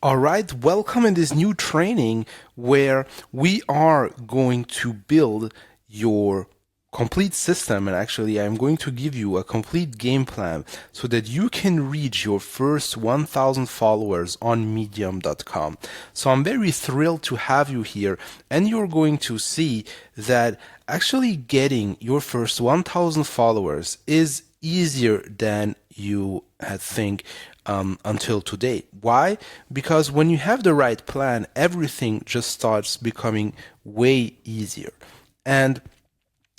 All right, welcome in this new training where we are going to build your complete system, and actually I'm going to give you a complete game plan so that you can reach your first 1000 followers on medium.com. So I'm very thrilled to have you here, and you're going to see that actually getting your first 1000 followers is easier than you had think until today. Why? Because when you have the right plan, everything just starts becoming way easier. And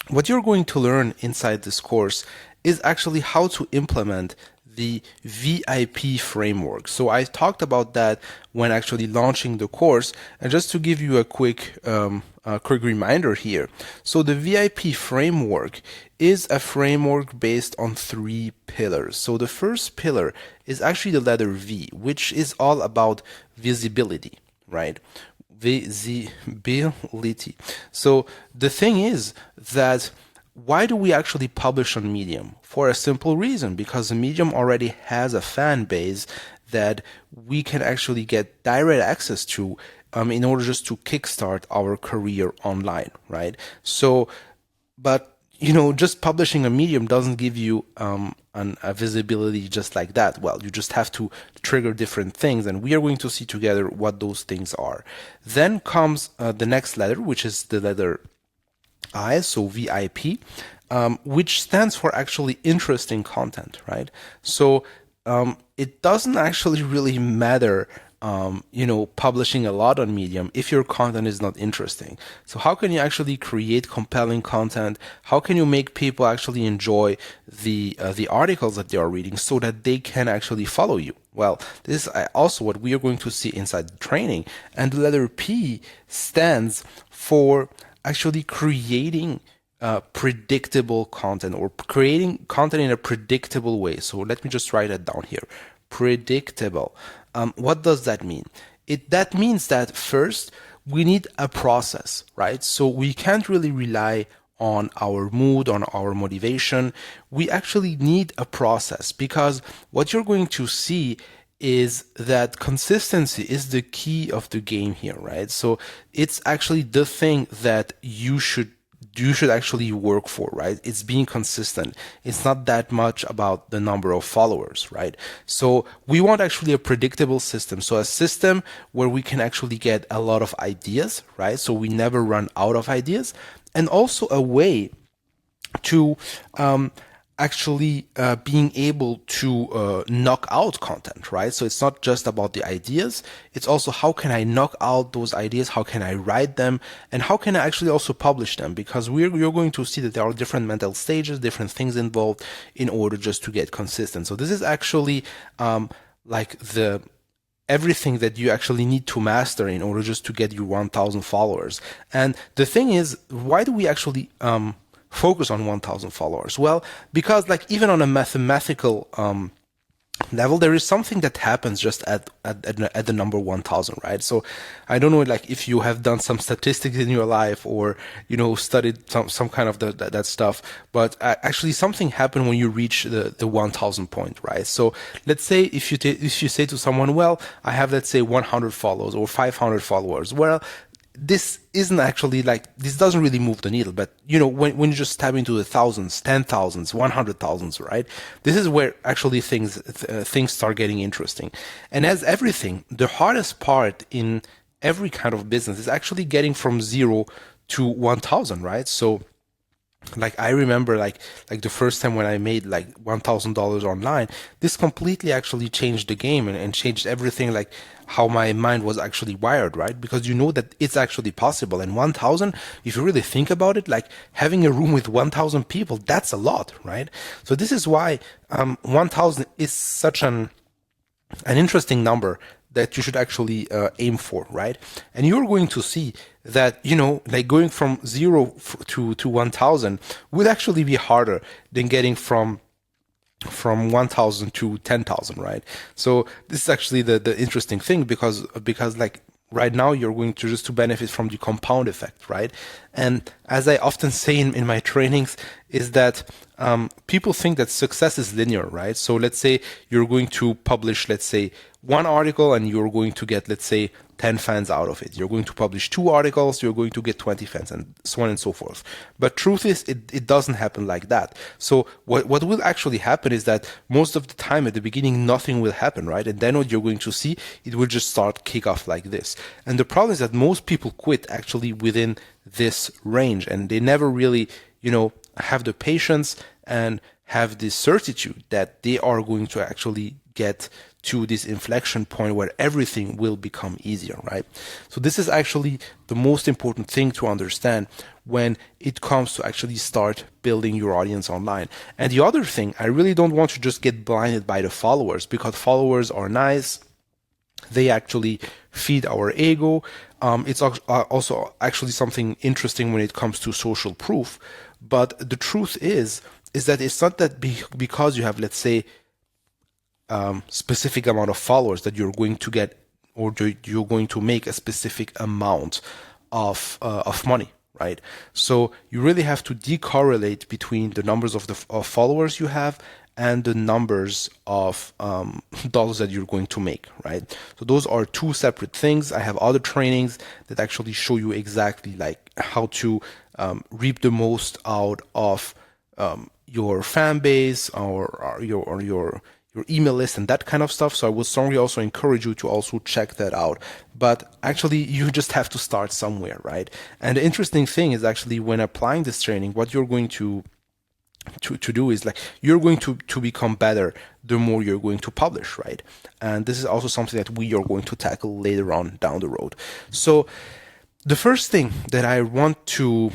what you're going to learn inside this course is actually how to implement the VIP framework. So I talked about that when actually launching the course, and just to give you a quick reminder here. So the VIP framework is a framework based on 3 pillars. So the first pillar is actually the letter V, which is all about visibility, right? Visibility. So the thing is that why do we actually publish on Medium? For a simple reason, because Medium already has a fan base that we can actually get direct access to in order just to kickstart our career online, right? So, but just publishing a Medium doesn't give you a visibility just like that. Well, you just have to trigger different things, and we are going to see together what those things are. Then comes the next letter, which is the letter I, so VIP, which stands for actually interesting content, right? So it doesn't actually really matter publishing a lot on Medium if your content is not interesting. So how can you actually create compelling content? How can you make people actually enjoy the articles that they are reading so that they can actually follow you? Well, this is also what we are going to see inside the training. And the letter P stands for actually creating predictable content, or creating content in a predictable way. So let me just write it down here. Predictable. What does that mean? That means that first we need a process, right? So we can't really rely on our mood, on our motivation. We actually need a process, because what you're going to see is that consistency is the key of the game here, right? So it's actually the thing that you should actually work for, right? It's being consistent. It's not that much about the number of followers, right? So we want actually a predictable system. So a system where we can actually get a lot of ideas, right? So we never run out of ideas, and also a way to actually being able to knock out content, right? So it's not just about the ideas. It's also how can I knock out those ideas? How can I write them? And how can I actually also publish them? Because you're going to see that there are different mental stages, different things involved in order just to get consistent. So this is actually like everything that you actually need to master in order just to get your 1000 followers. And the thing is, why do we actually focus on 1000 followers? Well, because like even on a mathematical level, there is something that happens just at the number 1000, right? So I don't know, like if you have done some statistics in your life, or studied some kind of that stuff, but actually something happened when you reach the 1000 point, right? So let's say if you say to someone, well, I have, let's say, 100 followers or 500 followers, well, this isn't actually like, this doesn't really move the needle. But when you just step into the thousands, 10,000s, 100,000s, right? This is where actually things start getting interesting. And as everything, the hardest part in every kind of business is actually getting from 0 to 1,000, right? So like I remember like the first time when I made like $1,000 online, this completely actually changed the game, and changed everything, like how my mind was actually wired, right? Because that it's actually possible. And 1,000, if you really think about it, like having a room with 1,000 people, that's a lot, right? So this is why 1,000 is such an interesting number that you should actually aim for, right? And you're going to see that, like going from 0 to 1000 would actually be harder than getting from 1000 to 10,000, right? So this is actually the interesting thing, because like right now you're going to just to benefit from the compound effect, right? And as I often say in my trainings, is that people think that success is linear, right? So let's say you're going to publish, let's say, one article and you're going to get, let's say, 10 fans out of it. You're going to publish 2 articles, you're going to get 20 fans, and so on and so forth. But truth is, it doesn't happen like that. So what will actually happen is that most of the time at the beginning, nothing will happen, right? And then what you're going to see, it will just start kick off like this. And the problem is that most people quit actually within this range, and they never really, have the patience and have the certitude that they are going to actually get to this inflection point where everything will become easier, right? So this is actually the most important thing to understand when it comes to actually start building your audience online. And the other thing, I really don't want to just get blinded by the followers, because followers are nice. They actually feed our ego. It's also actually something interesting when it comes to social proof. But the truth is that it's not that because you have, let's say, specific amount of followers that you're going to get, or you're going to make a specific amount of money, right? So you really have to decorrelate between the numbers of followers you have and the numbers of dollars that you're going to make, right? So those are two separate things. I have other trainings that actually show you exactly like how to reap the most out of your fan base or your email list and that kind of stuff. So I would strongly also encourage you to also check that out. But actually, you just have to start somewhere, right? And the interesting thing is actually when applying this training, what you're going to do is like you're going to become better the more you're going to publish, right? And this is also something that we are going to tackle later on down the road. So the first thing that I want to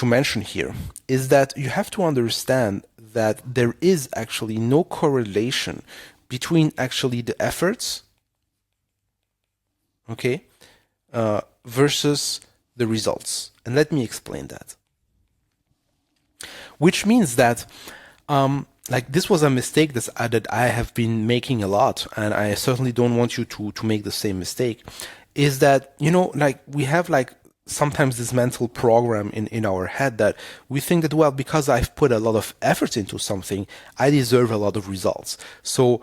mention here is that you have to understand that there is actually no correlation between actually the efforts, okay, versus the results. And let me explain that. Which means that like this was a mistake that I have been making a lot, and I certainly don't want you to make the same mistake, is that, like we have like sometimes this mental program in our head that we think that, well, because I've put a lot of effort into something, I deserve a lot of results. So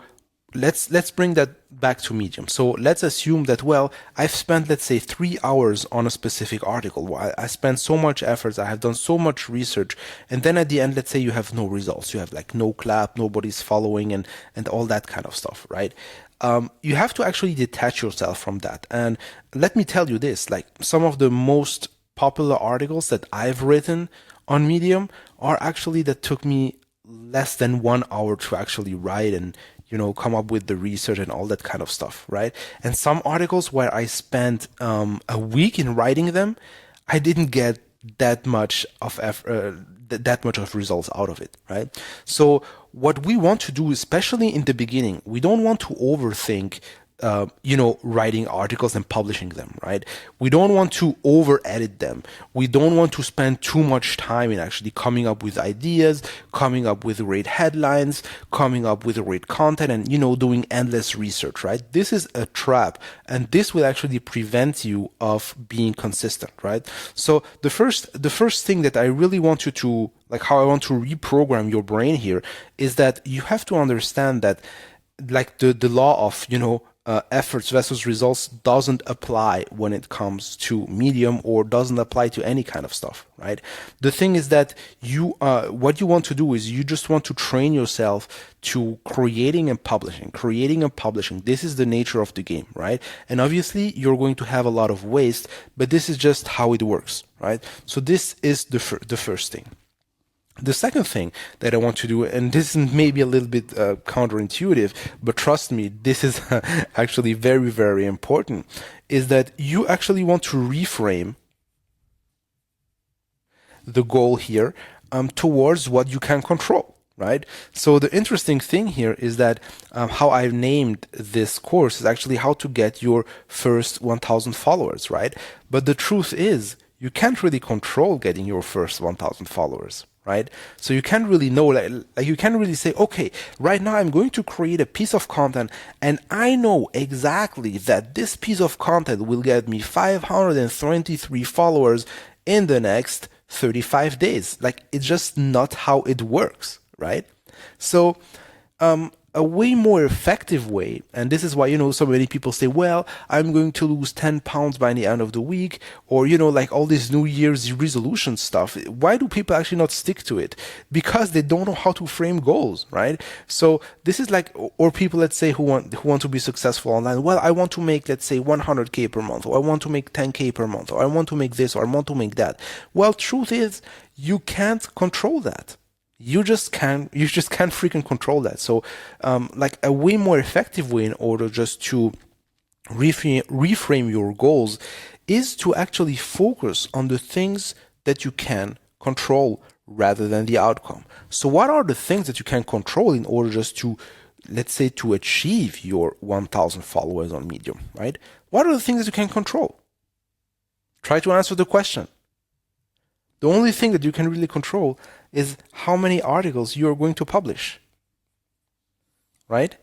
let's bring that back to Medium. So let's assume that, well, I've spent, let's say, 3 hours on a specific article. I spent so much effort, I have done so much research, and then at the end, let's say you have no results. You have like no clap, nobody's following, and all that kind of stuff, right? You have to actually detach yourself from that. And let me tell you this, like some of the most popular articles that I've written on Medium are actually that took me less than 1 hour to actually write and come up with the research and all that kind of stuff, right? And some articles where I spent a week in writing them, I didn't get that much of results out of it, right? So what we want to do, especially in the beginning, we don't want to overthink writing articles and publishing them, right? We don't want to over edit them. We don't want to spend too much time in actually coming up with ideas, coming up with great headlines, coming up with great content, and, doing endless research, right? This is a trap, and this will actually prevent you of being consistent, right? So the first thing that I really want you to, like how I want to reprogram your brain here, is that you have to understand that like the law of, efforts versus results doesn't apply when it comes to Medium, or doesn't apply to any kind of stuff, right? The thing is that what you want to do is you just want to train yourself to creating and publishing. This is the nature of the game, right? And obviously you're going to have a lot of waste, but this is just how it works, right? So this is the first thing. The second thing that I want to do, and this is maybe a little bit counterintuitive, but trust me, this is actually very, very important, is that you actually want to reframe the goal here towards what you can control, right? So the interesting thing here is that how I've named this course is actually how to get your first 1,000 followers, right? But the truth is, you can't really control getting your first 1,000 followers, right? So you can't really know, like you can't really say, okay, right now I'm going to create a piece of content and I know exactly that this piece of content will get me 523 followers in the next 35 days. Like, it's just not how it works, right? So a way more effective way, and this is why, so many people say, well, I'm going to lose 10 pounds by the end of the week, or, like all this New Year's resolution stuff. Why do people actually not stick to it? Because they don't know how to frame goals, right? So this is like, or people, let's say, who want to be successful online. Well, I want to make, let's say, 100K per month, or I want to make 10K per month, or I want to make this, or I want to make that. Well, truth is, you can't control that. You just can't freaking control that. So like a way more effective way in order just to reframe your goals is to actually focus on the things that you can control rather than the outcome. So what are the things that you can control in order just to, let's say, to achieve your 1,000 followers on Medium, right? What are the things that you can control? Try to answer the question. The only thing that you can really control is how many articles you are going to publish, right?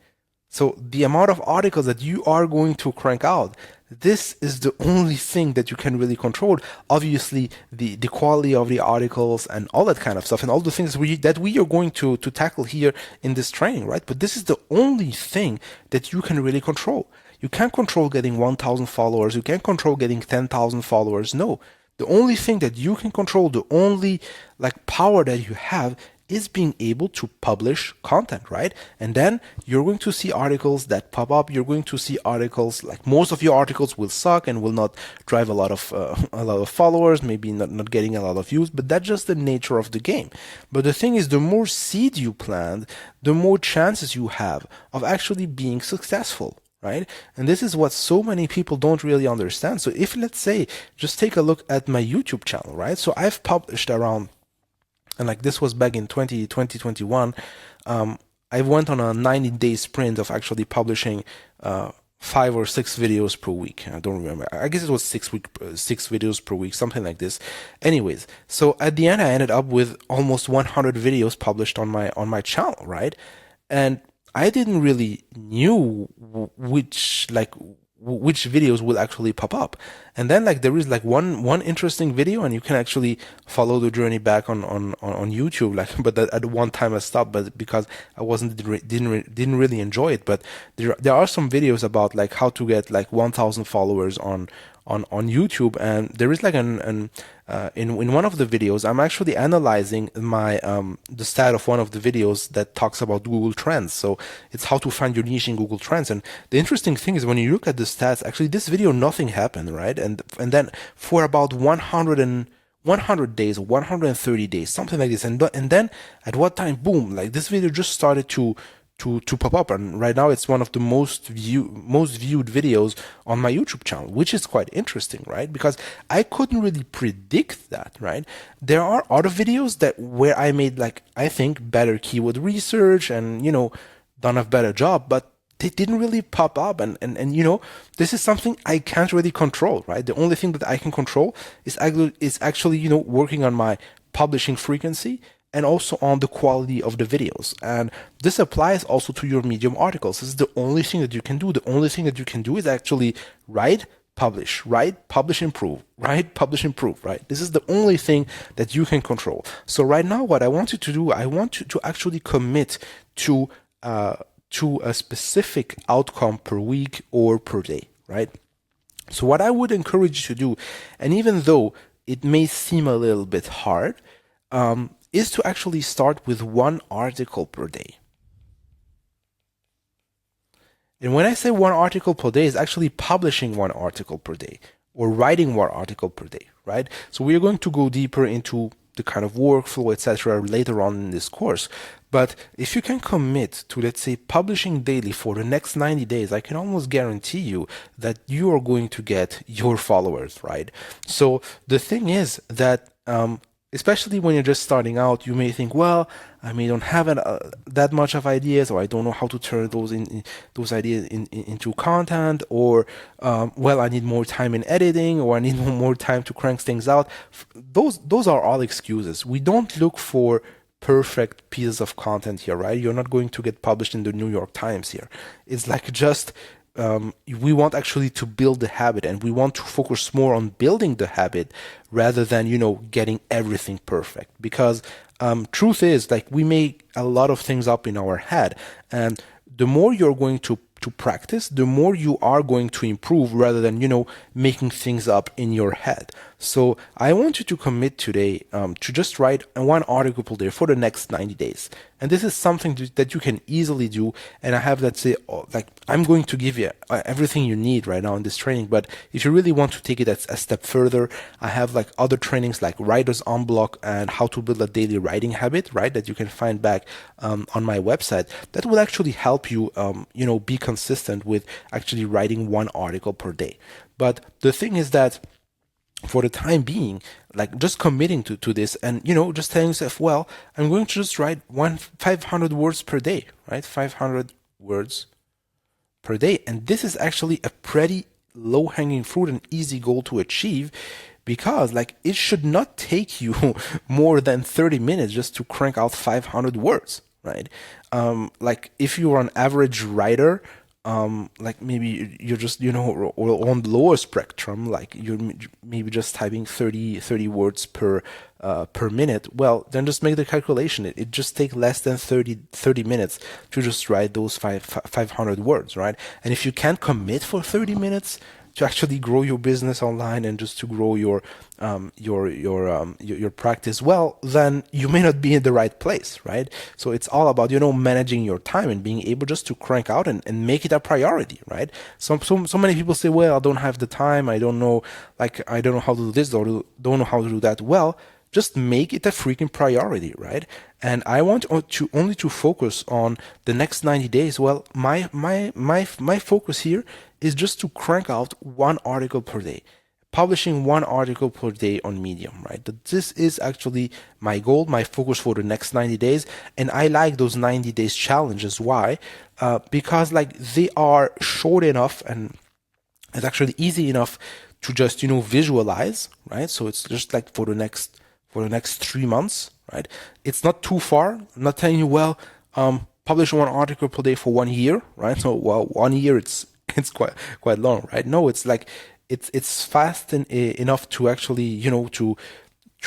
So the amount of articles that you are going to crank out, this is the only thing that you can really control. Obviously, the quality of the articles and all that kind of stuff and all the things that we are going to tackle here in this training, right? But this is the only thing that you can really control. You can't control getting 1,000 followers. You can't control getting 10,000 followers. No. The only thing that you can control, the only like power that you have is being able to publish content, right? And then you're going to see articles that pop up. You're going to see articles, like most of your articles will suck and will not drive a lot of followers, maybe not getting a lot of views, but that's just the nature of the game. But the thing is, the more seed you plant, the more chances you have of actually being successful. Right? And this is what so many people don't really understand. So if, let's say, just take a look at my YouTube channel, right? So I've published around, and like this was back in 2021, I went on a 90-day sprint of actually publishing 5 or 6 videos per week. I don't remember. I guess it was 6 videos per week, something like this. Anyways, so at the end, I ended up with almost 100 videos published on my channel, right? And I didn't really knew which videos will actually pop up. And then like there is like one interesting video, and you can actually follow the journey back on YouTube. Like, but at one time I stopped, but because I didn't really enjoy it. But there are some videos about like how to get like 1,000 followers on YouTube, and there is like in one of the videos, I'm actually analyzing my the stat of one of the videos that talks about Google Trends. So it's how to find your niche in Google Trends. And the interesting thing is, when you look at the stats, actually this video nothing happened, right? And then for about 100 days or 130 days, something like this, and then at what time, boom, like this video just started to pop up, and right now it's one of the most viewed videos on my YouTube channel, which is quite interesting, right? Because I couldn't really predict that, right? There are other videos where I made, like, I think better keyword research and done a better job, but they didn't really pop up, and this is something I can't really control, right? The only thing that I can control is actually working on my publishing frequency and also on the quality of the videos. And this applies also to your Medium articles. This is the only thing that you can do. The only thing that you can do is actually write, publish, improve, write, publish, improve, right? This is the only thing that you can control. So right now, what I want you to do, I want you to actually commit to a specific outcome per week or per day, right? So what I would encourage you to do, and even though it may seem a little bit hard, is to actually start with 1 article per day. And when I say 1 article per day, it's actually publishing 1 article per day or writing 1 article per day, right? So we're going to go deeper into the kind of workflow, etc. later on in this course. But if you can commit to, let's say, publishing daily for the next 90 days, I can almost guarantee you that you are going to get your followers, right? So the thing is that especially when you're just starting out, you may think, well, I may don't have that much of ideas, or I don't know how to turn those ideas into content, or well, I need more time in editing, or I need more time to crank things out. Those are all excuses. We don't look for perfect pieces of content here, right? You're not going to get published in the New York Times here. It's like just we want actually to build the habit, and we want to focus more on building the habit rather than getting everything perfect, because truth is, like, we make a lot of things up in our head, and the more you're going to practice, the more you are going to improve rather than making things up in your head. So I want you to commit today to just write one article per day for the next 90 days. And this is something that you can easily do. And I have, let's say, like, I'm going to give you everything you need right now in this training. But if you really want to take it a step further, I have like other trainings like Writers Unblock and How to Build a Daily Writing Habit, right? That you can find back on my website. That will actually help you, be consistent with actually writing one article per day. But the thing is that for the time being, like, just committing to this, and just telling yourself, well, I'm going to just write 500 words per day, right? 500 words per day. And this is actually a pretty low hanging fruit and easy goal to achieve, because like it should not take you more than 30 minutes just to crank out 500 words, right? Like, if you're an average writer, like maybe you're just, or on the lower spectrum, like you're maybe just typing 30 words per minute. Well, then just make the calculation. It just takes less than 30 minutes to just write those 500 words, right? And if you can't commit for 30 minutes to actually grow your business online and just to grow your practice, well, then you may not be in the right place, right? So it's all about managing your time and being able just to crank out and make it a priority, right? So many people say, well, I don't have the time, I don't know how to do this, or don't know how to do that. Well, just make it a freaking priority, right? And I want to only to focus on the next 90 days. Well, my focus here is just to crank out one article per day, publishing one article per day on Medium, right? This is actually my goal, my focus for the next 90 days. And I like those 90 days challenges. Why? Because like they are short enough and it's actually easy enough to just, visualize, right? So it's just like for the next 3 months, right? It's not too far. I'm not telling you, well, publish one article per day for 1 year, right? So, well, 1 year, it's quite long, right? No, it's like it's fast enough to actually, to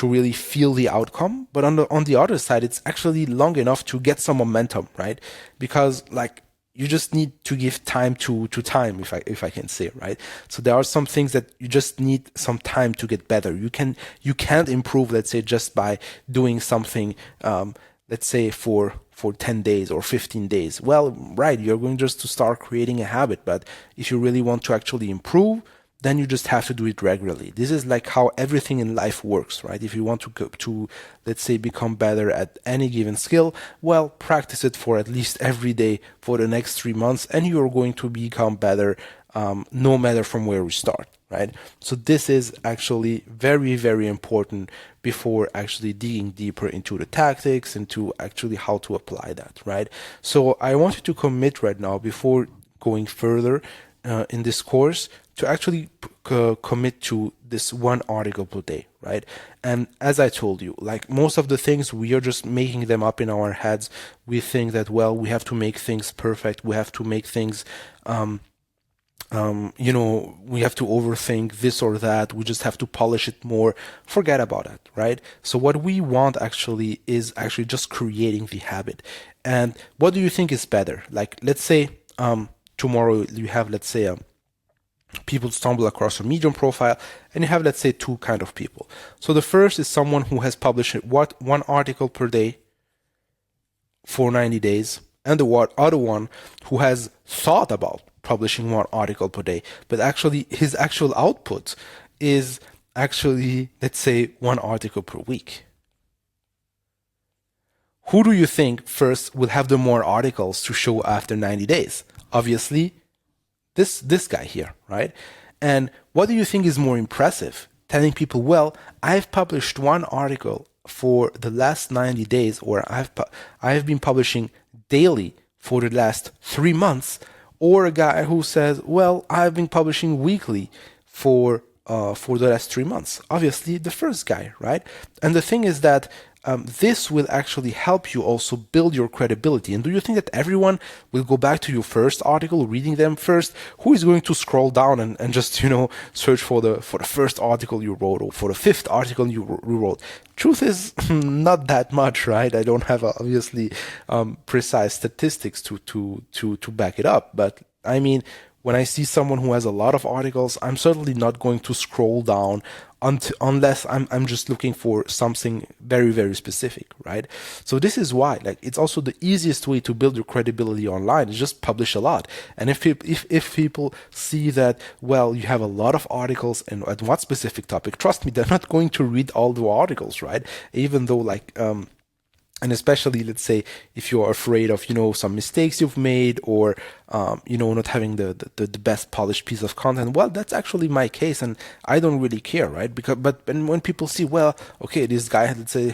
really feel the outcome. But on the other side, it's actually long enough to get some momentum, right? Because like, you just need to give time to time, if I can say, right? So there are some things that you just need some time to get better. You can't improve, let's say, just by doing something, let's say for 10 days or 15 days. Well, right, you're going just to start creating a habit, but if you really want to actually improve, then you just have to do it regularly. This is like how everything in life works, right? If you want to let's say, become better at any given skill, well, practice it for at least every day for the next 3 months, and you're going to become better, no matter from where we start, right? So this is actually very, very important before actually digging deeper into the tactics and to actually how to apply that, right? So I want you to commit right now before going further in this course to actually commit to this one article per day, right? And as I told you, like most of the things, we are just making them up in our heads. We think that, well, we have to make things perfect. We have to make things, we have to overthink this or that. We just have to polish it more. Forget about it, right? So what we want actually is actually just creating the habit. And what do you think is better? Like, let's say, tomorrow you have, let's say, people stumble across a Medium profile, and you have, let's say, two kind of people. So the first is someone who has published one article per day for 90 days, and the other one who has thought about publishing one article per day, but actually his actual output is actually, let's say, one article per week. Who do you think first will have the more articles to show after 90 days? Obviously, this guy here, right? And what do you think is more impressive? Telling people, well, I've published one article for the last 90 days, or I have been publishing daily for the last 3 months, or a guy who says, well, I've been publishing weekly for the last 3 months. Obviously, the first guy, right? And the thing is that this will actually help you also build your credibility. And do you think that everyone will go back to your first article, reading them first? Who is going to scroll down and just, search for the first article you wrote, or for the fifth article you wrote? Truth is, not that much, right? I don't have obviously precise statistics to back it up, but I mean, when I see someone who has a lot of articles, I'm certainly not going to scroll down unless I'm just looking for something very, very specific, right? So this is why, like, it's also the easiest way to build your credibility online is just publish a lot. And if people see that, well, you have a lot of articles and at one specific topic, trust me, they're not going to read all the articles, right? Even though, like, and especially, let's say, if you're afraid of, some mistakes you've made, or, not having the best polished piece of content. Well, that's actually my case, and I don't really care, right? But when people see, well, okay, this guy, let's say,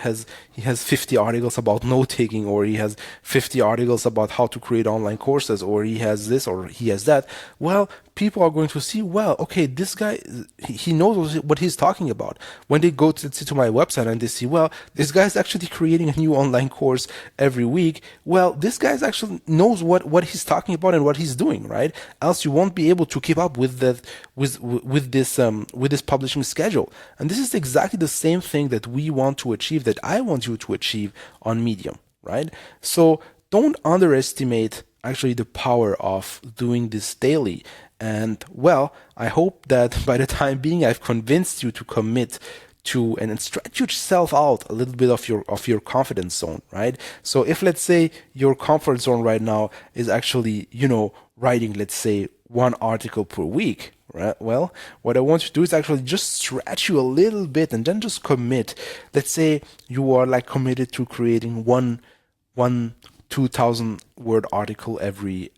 he has 50 articles about note taking, or he has 50 articles about how to create online courses, or he has this, or he has that. Well, people are going to see, well, okay, this guy, he knows what he's talking about. When they go to my website and they see, well, this guy's actually creating a new online course every week. Well, this guy's actually knows what he's talking about and what he's doing, right? Else you won't be able to keep up with that, with this publishing schedule. And this is exactly the same thing that we want to achieve, that I want you to achieve on Medium, right? So don't underestimate actually the power of doing this daily. And well, I hope that by the time being, I've convinced you to commit to and stretch yourself out a little bit of your confidence zone, right? So if, let's say, your comfort zone right now is actually, writing, let's say, one article per week, right? Well, what I want you to do is actually just stretch you a little bit and then just commit. Let's say you are like committed to creating one 2,000 word article every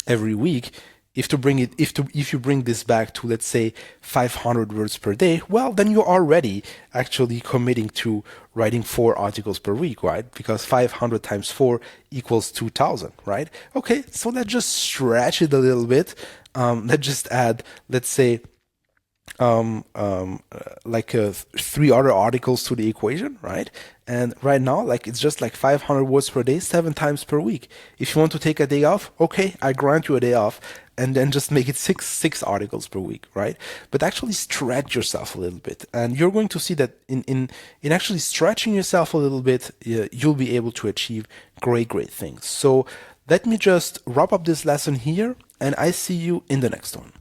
week. If you bring this back to, let's say, 500 words per day, well, then you're already actually committing to writing 4 articles per week, right? Because 500 times 4 equals 2,000, right? Okay, so let's just stretch it a little bit. Let's just add, let's say, like 3 other articles to the equation, right? And right now, like, it's just like 500 words per day, 7 times per week. If you want to take a day off, okay, I grant you a day off, and then just make it six articles per week, right? But actually stretch yourself a little bit, and you're going to see that in actually stretching yourself a little bit, you'll be able to achieve great things. So let me just wrap up this lesson here, and I see you in the next one.